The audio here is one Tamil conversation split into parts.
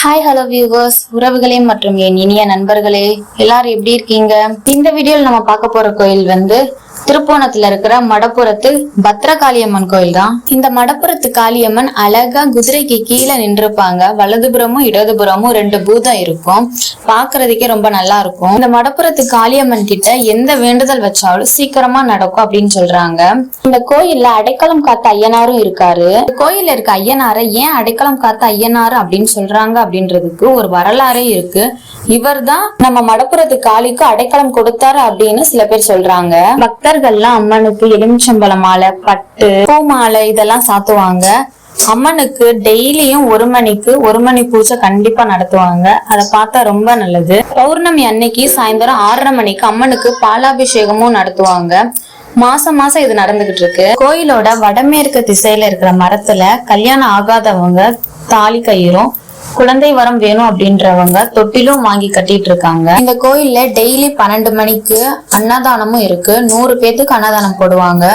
ஹாய் ஹலோ வியூவர்ஸ், உறவுகளே மற்றும் என் இனிய நண்பர்களே, எல்லாரும் எப்படி இருக்கீங்க? இந்த வீடியோல நம்ம பார்க்க போற கோயில் திருப்போணத்துல இருக்கிற மடப்புறத்து பத்ரகாளியம்மன் கோயில் தான். இந்த மடப்புறத்து காளியம்மன் அழகா குதிரைக்கு கீழே நின்றுப்பாங்க. வலதுபுறமும் இடதுபுறமும் ரெண்டு பூதம் இருக்கும். பாக்குறதுக்கே ரொம்ப நல்லா இருக்கும். இந்த மடப்புறத்து காளியம்மன் கிட்ட எந்த வேண்டுதல் வச்சாலும் சீக்கிரமா நடக்கும் அப்படின்னு சொல்றாங்க. இந்த கோயில்ல அடைக்கலம் காத்த ஐயனாரும் இருக்காரு. கோயில்ல இருக்க ஐயனாரை ஏன் அடைக்கலம் காத்த ஐயனாரு அப்படின்னு சொல்றாங்க அப்படின்றதுக்கு ஒரு வரலாறே இருக்கு. இவர் தான் நம்ம மடப்புறத்து காளிக்கு அடைக்கலம் கொடுத்தாரு அப்படின்னு சில பேர் சொல்றாங்க. பக்தர்கள்லாம் அம்மனுக்கு எலுமிச்சம்பழ மாலை, பட்டு, பூ மாலை இதெல்லாம் சாத்துவாங்க. அம்மனுக்கு டெய்லியும் ஒரு மணி பூஜை கண்டிப்பா நடத்துவாங்க. அதை பார்த்தா ரொம்ப நல்லது. பௌர்ணமி அன்னைக்கு சாயந்தரம் 6:30 மணிக்கு அம்மனுக்கு பாலாபிஷேகமும் நடத்துவாங்க. மாசம் இது நடந்துகிட்டு இருக்கு. கோயிலோட வடமேற்கு திசையில இருக்கிற மரத்துல கல்யாணம் ஆகாதவங்க தாலி கயிறும், குழந்தை வரம் வேணும் அப்படின்றவங்க தொட்டிலும் வாங்கி கட்டிட்டு இருக்காங்க. இந்த கோயில்ல டெய்லி 12 மணிக்கு அன்னதானமும் இருக்கு. 100 பேத்துக்கு அன்னதானம் போடுவாங்க.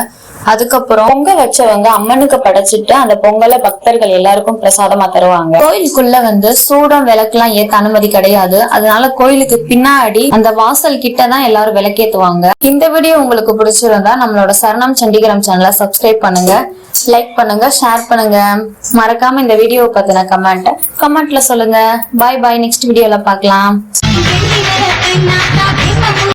அதுக்கப்புறம் பொங்க வச்சவங்க அம்மனுக்கு படைச்சிட்டு அந்த பொங்கலை பக்தர்கள் எல்லாருக்கும் பிரசாதமா தருவாங்க. கோயிலுக்குள்ள சூடம் விளக்குலாம் ஏத்த அனுமதி கிடையாது. அதனால கோயிலுக்கு பின்னாடி அந்த வாசல் கிட்டதான் எல்லாரும் விளக்கேத்துவாங்க. இந்த வீடியோ உங்களுக்கு பிடிச்சிருந்தா நம்மளோட சரணம் சண்டிகரம் சேனலை சப்ஸ்கிரைப் பண்ணுங்க, லைக் பண்ணுங்க, ஷேர் பண்ணுங்க. மறக்காம இந்த வீடியோவை பத்தின கமெண்ட்ல சொல்லுங்க. பாய் பாய். நெக்ஸ்ட் வீடியோல பார்க்கலாம்.